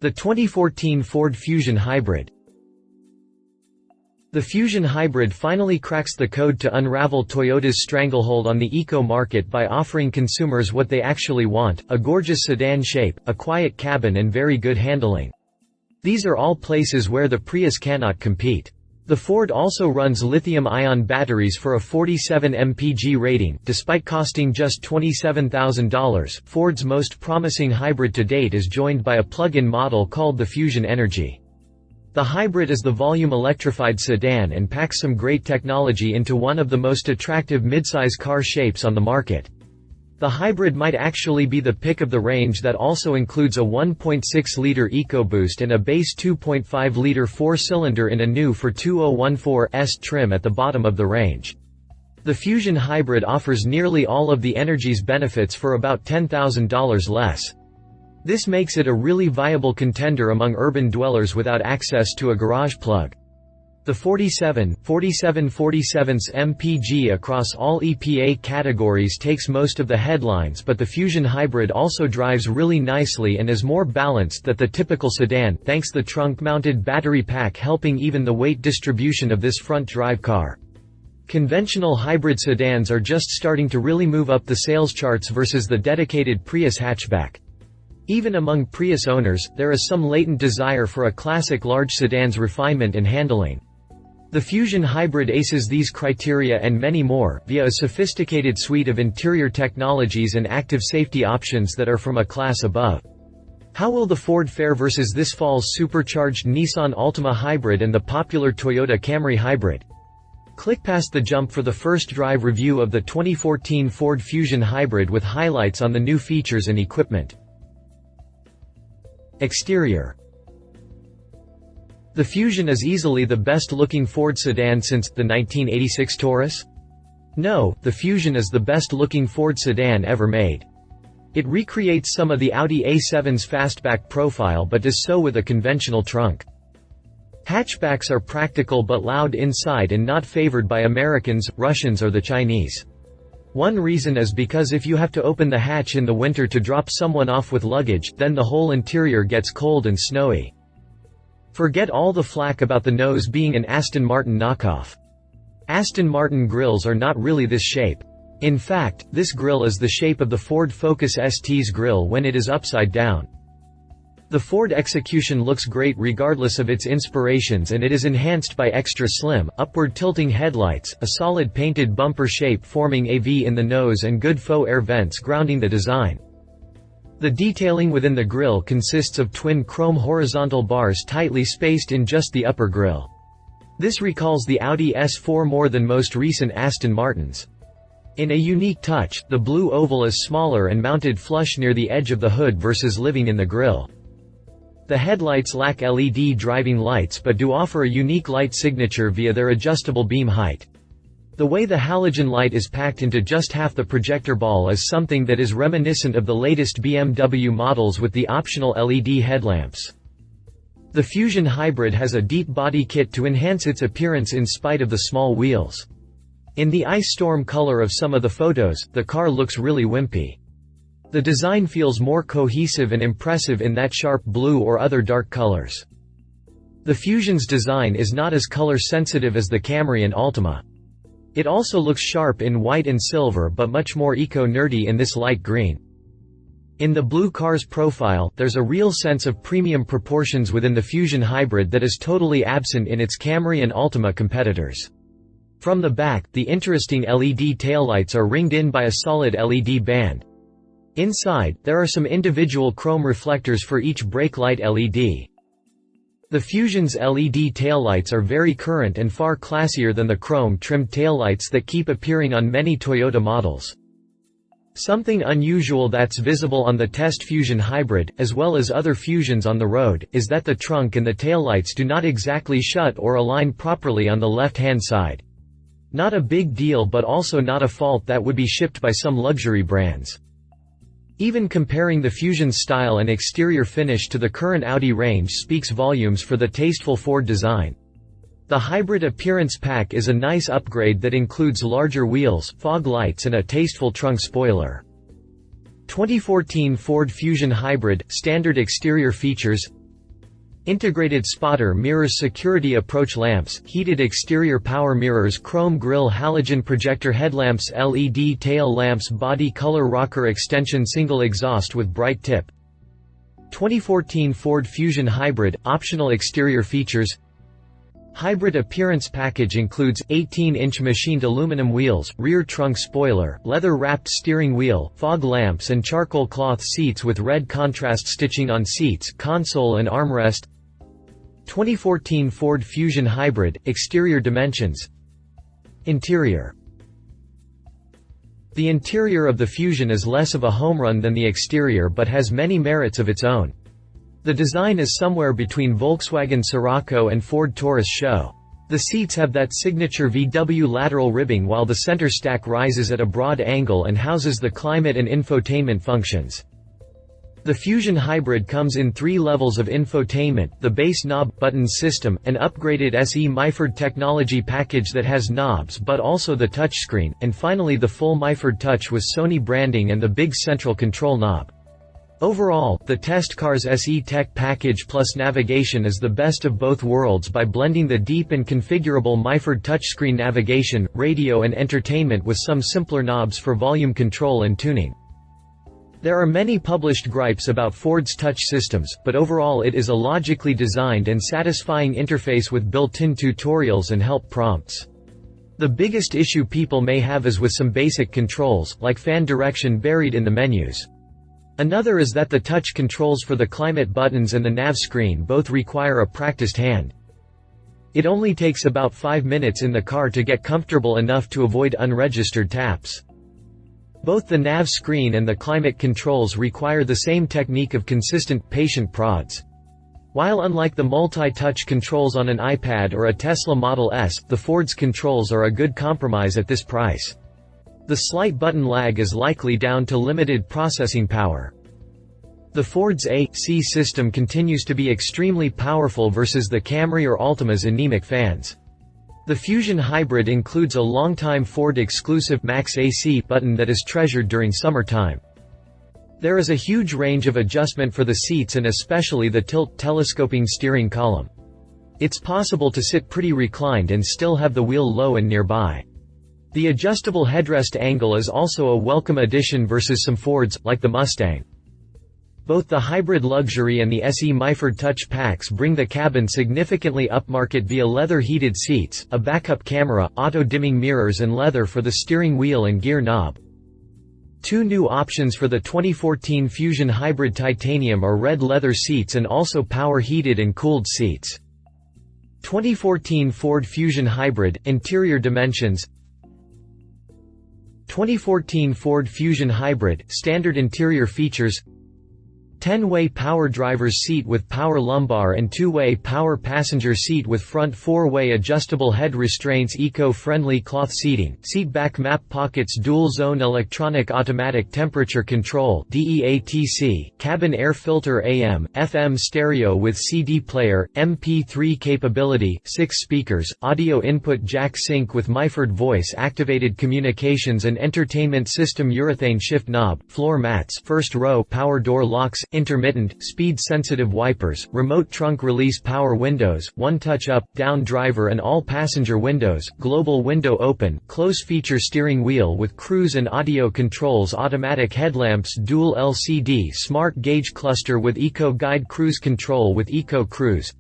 The 2014 Ford Fusion Hybrid. The Fusion Hybrid finally cracks the code to unravel Toyota's stranglehold on the eco market by offering consumers what they actually want: a gorgeous sedan shape, a quiet cabin and very good handling. These are all places where the Prius cannot compete. The Ford also runs lithium-ion batteries for a 47 mpg rating. Despite costing just $27,000, Ford's most promising hybrid to date is joined by a plug-in model called the Fusion Energi. The hybrid is the volume electrified sedan and packs some great technology into one of the most attractive midsize car shapes on the market. The hybrid might actually be the pick of the range that also includes a 1.6-liter EcoBoost and a base 2.5-liter four-cylinder in a new for 2014s trim at the bottom of the range. The Fusion Hybrid offers nearly all of the Energi's benefits for about $10,000 less. This makes it a really viable contender among urban dwellers without access to a garage plug. The 47 mpg across all EPA categories takes most of the headlines, but the Fusion Hybrid also drives really nicely and is more balanced than the typical sedan, thanks the trunk-mounted battery pack helping even the weight distribution of this front-drive car. Conventional hybrid sedans are just starting to really move up the sales charts versus the dedicated Prius hatchback. Even among Prius owners, there is some latent desire for a classic large sedan's refinement and handling. The Fusion Hybrid aces these criteria and many more, via a sophisticated suite of interior technologies and active safety options that are from a class above. How will the Ford fare versus this fall's supercharged Nissan Altima Hybrid and the popular Toyota Camry Hybrid? Click past the jump for the first drive review of the 2014 Ford Fusion Hybrid with highlights on the new features and equipment. Exterior. The Fusion is easily the best-looking Ford sedan since the 1986 Taurus? No, the Fusion is the best-looking Ford sedan ever made. It recreates some of the Audi A7's fastback profile but does so with a conventional trunk. Hatchbacks are practical but loud inside and not favored by Americans, Russians or the Chinese. One reason is because if you have to open the hatch in the winter to drop someone off with luggage, then the whole interior gets cold and snowy. Forget all the flack about the nose being an Aston Martin knockoff. Aston Martin grills are not really this shape. In fact, this grille is the shape of the Ford Focus ST's grille when it is upside down. The Ford execution looks great regardless of its inspirations, and it is enhanced by extra slim, upward-tilting headlights, a solid painted bumper shape forming a V in the nose and good faux air vents grounding the design. The detailing within the grille consists of twin chrome horizontal bars tightly spaced in just the upper grille. This recalls the Audi S4 more than most recent Aston Martins. In a unique touch, the blue oval is smaller and mounted flush near the edge of the hood versus living in the grille. The headlights lack LED driving lights but do offer a unique light signature via their adjustable beam height. The way the halogen light is packed into just half the projector ball is something that is reminiscent of the latest BMW models with the optional LED headlamps. The Fusion Hybrid has a deep body kit to enhance its appearance in spite of the small wheels. In the ice storm color of some of the photos, the car looks really wimpy. The design feels more cohesive and impressive in that sharp blue or other dark colors. The Fusion's design is not as color sensitive as the Camry and Altima. It also looks sharp in white and silver but much more eco-nerdy in this light green. In the blue car's profile, there's a real sense of premium proportions within the Fusion Hybrid that is totally absent in its Camry and Altima competitors. From the back, the interesting LED taillights are ringed in by a solid LED band. Inside, there are some individual chrome reflectors for each brake light LED. The Fusion's LED taillights are very current and far classier than the chrome-trimmed taillights that keep appearing on many Toyota models. Something unusual that's visible on the test Fusion Hybrid, as well as other Fusions on the road, is that the trunk and the taillights do not exactly shut or align properly on the left-hand side. Not a big deal but also not a fault that would be shipped by some luxury brands. Even comparing the Fusion's style and exterior finish to the current Audi range speaks volumes for the tasteful Ford design. The hybrid appearance pack is a nice upgrade that includes larger wheels, fog lights and a tasteful trunk spoiler. 2014 Ford Fusion Hybrid, standard exterior features: Integrated spotter mirrors, security approach lamps, heated exterior power mirrors, chrome grille, halogen projector headlamps, LED tail lamps, body color, rocker extension, single exhaust with bright tip. 2014 Ford Fusion Hybrid, optional exterior features. Hybrid appearance package includes 18-inch machined aluminum wheels, rear trunk spoiler, leather-wrapped steering wheel, fog lamps and charcoal cloth seats with red contrast stitching on seats, console and armrest. 2014 Ford Fusion Hybrid, exterior dimensions. Interior. The interior of the Fusion is less of a home run than the exterior but has many merits of its own. The design is somewhere between Volkswagen Scirocco and Ford Taurus SHO. The seats have that signature VW lateral ribbing while the center stack rises at a broad angle and houses the climate and infotainment functions. The Fusion Hybrid comes in 3 levels of infotainment: the base knob, buttons system, an upgraded SE Myford technology package that has knobs but also the touchscreen, and finally the full Myford Touch with Sony branding and the big central control knob. Overall, the Test Cars SE Tech package plus navigation is the best of both worlds by blending the deep and configurable Myford touchscreen navigation, radio and entertainment with some simpler knobs for volume control and tuning. There are many published gripes about Ford's touch systems, but overall it is a logically designed and satisfying interface with built-in tutorials and help prompts. The biggest issue people may have is with some basic controls, like fan direction buried in the menus. Another is that the touch controls for the climate buttons and the nav screen both require a practiced hand. It only takes about 5 minutes in the car to get comfortable enough to avoid unregistered taps. Both the nav screen and the climate controls require the same technique of consistent, patient prods. While unlike the multi-touch controls on an iPad or a Tesla Model S, the Ford's controls are a good compromise at this price. The slight button lag is likely down to limited processing power. The Ford's AC system continues to be extremely powerful versus the Camry or Altima's anemic fans. The Fusion Hybrid includes a longtime Ford exclusive Max AC button that is treasured during summertime. There is a huge range of adjustment for the seats and especially the telescoping steering column. It's possible to sit pretty reclined and still have the wheel low and nearby. The adjustable headrest angle is also a welcome addition versus some Fords, like the Mustang. Both the Hybrid Luxury and the SE Myford Touch packs bring the cabin significantly upmarket via leather heated seats, a backup camera, auto-dimming mirrors and leather for the steering wheel and gear knob. 2 new options for the 2014 Fusion Hybrid Titanium are red leather seats and also power heated and cooled seats. 2014 Ford Fusion Hybrid, interior dimensions. 2014 Ford Fusion Hybrid, standard interior features. 10-way power driver's seat with power lumbar and 2-way power passenger seat with front 4-way adjustable head restraints, eco-friendly cloth seating, seat back map pockets, dual-zone electronic automatic temperature control (DEATC), cabin air filter, AM, FM stereo with CD player, MP3 capability, 6 speakers, audio input jack, sync with Myford voice activated communications and entertainment system, urethane shift knob, floor mats, first row power door locks, intermittent, speed-sensitive wipers, remote trunk release, power windows, one touch-up, down driver and all passenger windows, global window open, close feature steering wheel with cruise and audio controls, automatic headlamps, dual LCD smart gauge cluster with Eco Guide, cruise control with Eco Cruise.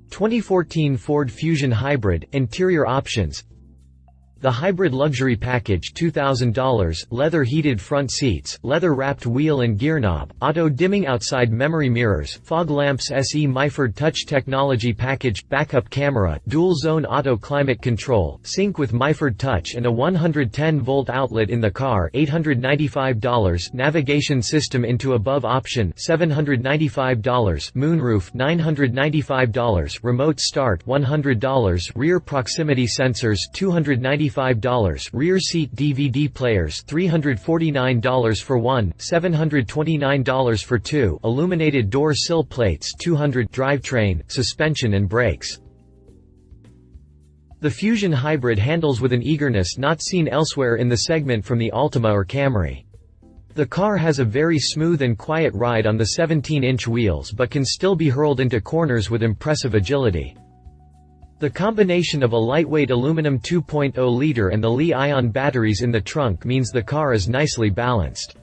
2014 Ford Fusion Hybrid, interior options. The Hybrid Luxury Package, $2,000, leather heated front seats, leather wrapped wheel and gear knob, auto dimming outside memory mirrors, fog lamps, SE Myford Touch Technology Package, backup camera, dual zone auto climate control, sync with Myford Touch and a 110-volt outlet in the car, $895, navigation system into above option, $795, moonroof, $995, remote start, $100, rear proximity sensors, $295, rear seat DVD players, $349 for one, $729 for two, illuminated door sill plates, $200, drivetrain, suspension and brakes. The Fusion Hybrid handles with an eagerness not seen elsewhere in the segment from the Altima or Camry. The car has a very smooth and quiet ride on the 17-inch wheels but can still be hurled into corners with impressive agility. The combination of a lightweight aluminum 2.0-liter and the lithium-ion batteries in the trunk means the car is nicely balanced.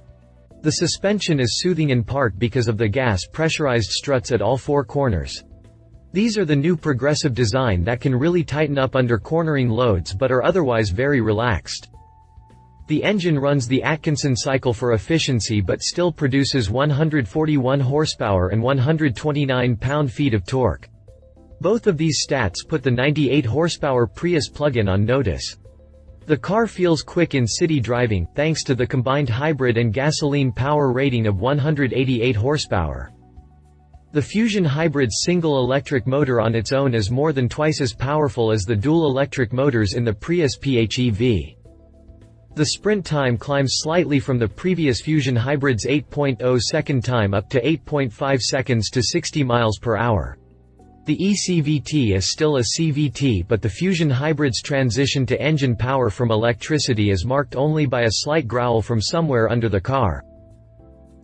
The suspension is soothing in part because of the gas-pressurized struts at all four corners. These are the new progressive design that can really tighten up under cornering loads but are otherwise very relaxed. The engine runs the Atkinson cycle for efficiency but still produces 141 horsepower and 129 pound-feet of torque. Both of these stats put the 98 horsepower Prius plug-in on notice. The car feels quick in city driving, thanks to the combined hybrid and gasoline power rating of 188 horsepower. The Fusion Hybrid's single electric motor on its own is more than twice as powerful as the dual electric motors in the Prius PHEV. The sprint time climbs slightly from the previous Fusion Hybrid's 8.0 second time up to 8.5 seconds to 60 miles per hour. The eCVT is still a CVT, but the Fusion Hybrid's transition to engine power from electricity is marked only by a slight growl from somewhere under the car.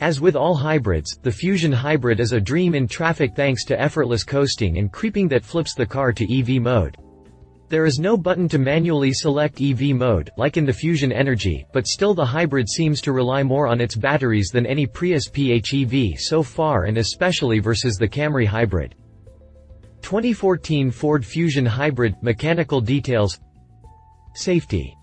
As with all hybrids, the Fusion Hybrid is a dream in traffic thanks to effortless coasting and creeping that flips the car to EV mode. There is no button to manually select EV mode, like in the Fusion Energi, but still the hybrid seems to rely more on its batteries than any Prius PHEV so far, and especially versus the Camry hybrid. 2014 Ford Fusion Hybrid – Mechanical details. Safety.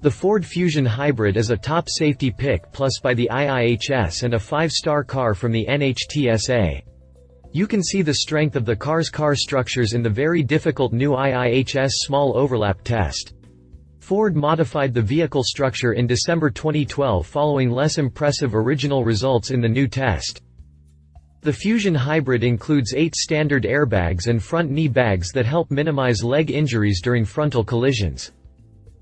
The Ford Fusion Hybrid is a top safety pick plus by the IIHS and a 5-star car from the NHTSA. You can see the strength of the car's car structures in the very difficult new IIHS small overlap test. Ford modified the vehicle structure in December 2012 following less impressive original results in the new test. The Fusion Hybrid includes 8 standard airbags and front knee bags that help minimize leg injuries during frontal collisions.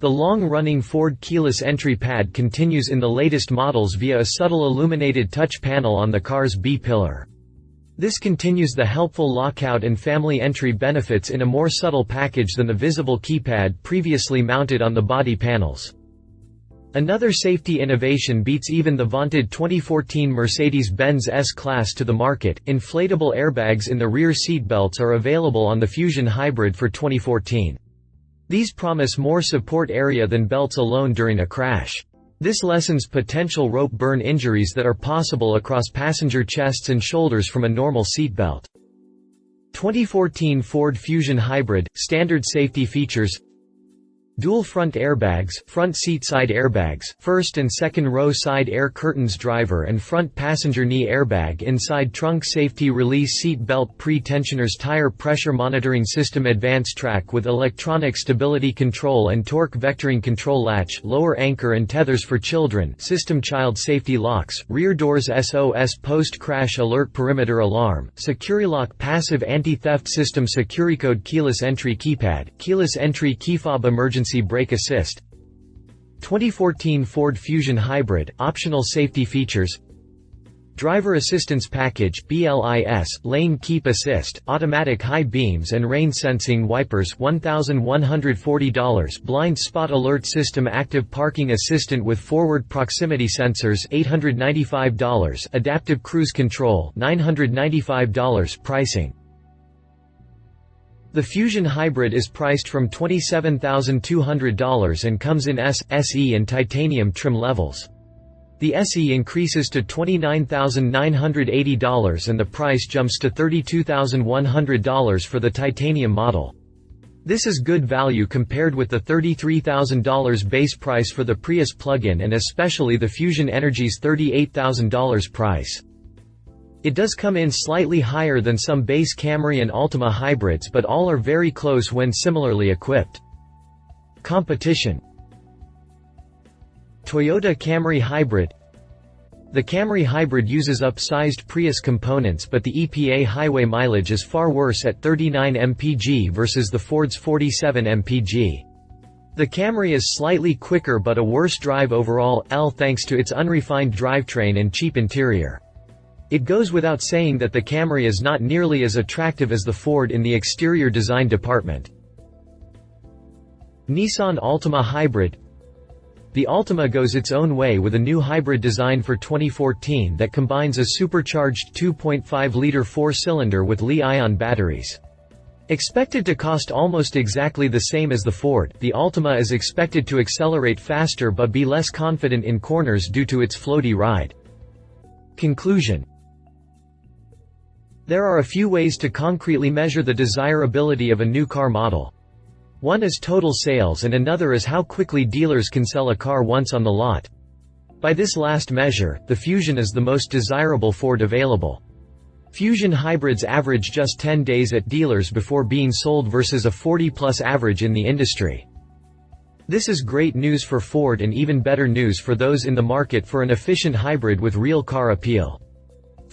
The long-running Ford keyless entry pad continues in the latest models via a subtle illuminated touch panel on the car's B-pillar. This continues the helpful lockout and family entry benefits in a more subtle package than the visible keypad previously mounted on the body panels. Another safety innovation beats even the vaunted 2014 Mercedes-Benz S-Class to the market. Inflatable airbags in the rear seatbelts are available on the Fusion Hybrid for 2014. These promise more support area than belts alone during a crash. This lessens potential rope burn injuries that are possible across passenger chests and shoulders from a normal seatbelt. 2014 Ford Fusion Hybrid – Standard safety features. Dual front airbags, front seat side airbags, first and second row side air curtains, driver and front passenger knee airbag, inside trunk safety release seat belt pre-tensioners, tire pressure monitoring system, advanced track with electronic stability control and torque vectoring control, latch, lower anchor and tethers for children, system child safety locks, rear doors, SOS post-crash alert, perimeter alarm, SecuriLock passive anti-theft system, SecuriCode, keyless entry keypad, keyless entry key fob, emergency brake assist. 2014 Ford Fusion Hybrid – Optional safety features. Driver Assistance Package (BLIS), Lane Keep Assist, Automatic High Beams and Rain Sensing Wipers $1,140, Blind Spot Alert System, Active Parking Assistant with Forward Proximity Sensors $895, Adaptive Cruise Control $995. Pricing. The Fusion Hybrid is priced from $27,200 and comes in S, SE and titanium trim levels. The SE increases to $29,980 and the price jumps to $32,100 for the titanium model. This is good value compared with the $33,000 base price for the Prius plug-in and especially the Fusion Energi's $38,000 price. It does come in slightly higher than some base Camry and Altima hybrids, but all are very close when similarly equipped. Competition. Toyota Camry Hybrid. The Camry Hybrid uses up-sized Prius components, but the EPA highway mileage is far worse at 39 mpg versus the Ford's 47 mpg. The Camry is slightly quicker but a worse drive overall, thanks to its unrefined drivetrain and cheap interior. It goes without saying that the Camry is not nearly as attractive as the Ford in the exterior design department. Nissan Altima Hybrid. the Altima goes its own way with a new hybrid design for 2014 that combines a supercharged 2.5-liter four-cylinder with lithium-ion batteries. Expected to cost almost exactly the same as the Ford, the Altima is expected to accelerate faster but be less confident in corners due to its floaty ride. Conclusion. There are a few ways to concretely measure the desirability of a new car model. One is total sales and another is how quickly dealers can sell a car once on the lot. By this last measure, the Fusion is the most desirable Ford available. Fusion hybrids average just 10 days at dealers before being sold versus a 40+ average in the industry. This is great news for Ford and even better news for those in the market for an efficient hybrid with real car appeal.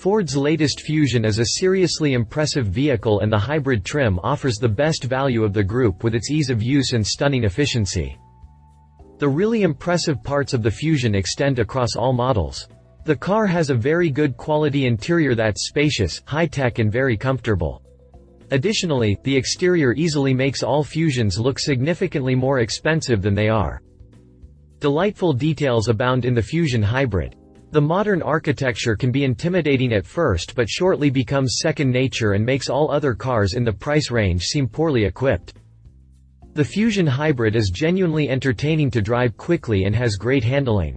Ford's latest Fusion is a seriously impressive vehicle and the hybrid trim offers the best value of the group with its ease of use and stunning efficiency. The really impressive parts of the Fusion extend across all models. The car has a very good quality interior that's spacious, high-tech and very comfortable. Additionally, the exterior easily makes all Fusions look significantly more expensive than they are. Delightful details abound in the Fusion hybrid. The modern architecture can be intimidating at first but shortly becomes second nature and makes all other cars in the price range seem poorly equipped. The Fusion hybrid is genuinely entertaining to drive quickly and has great handling.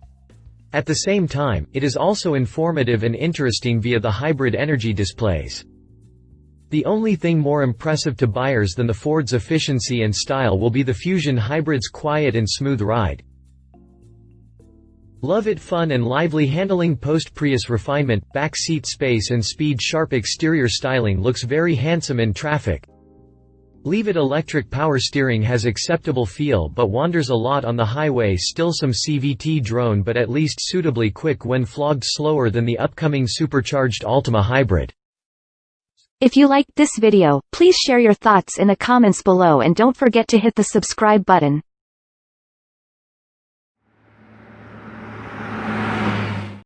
At the same time, it is also informative and interesting via the hybrid energy displays. The only thing more impressive to buyers than the Ford's efficiency and style will be the Fusion hybrid's quiet and smooth ride. Love it fun and lively handling post-Prius refinement, back seat space and speed-sharp exterior styling looks very handsome in traffic. Leave it electric power steering has acceptable feel but wanders a lot on the highway still some CVT drone but at least suitably quick when flogged slower than the upcoming supercharged Altima hybrid. If you liked this video, please share your thoughts in the comments below and don't forget to hit the subscribe button.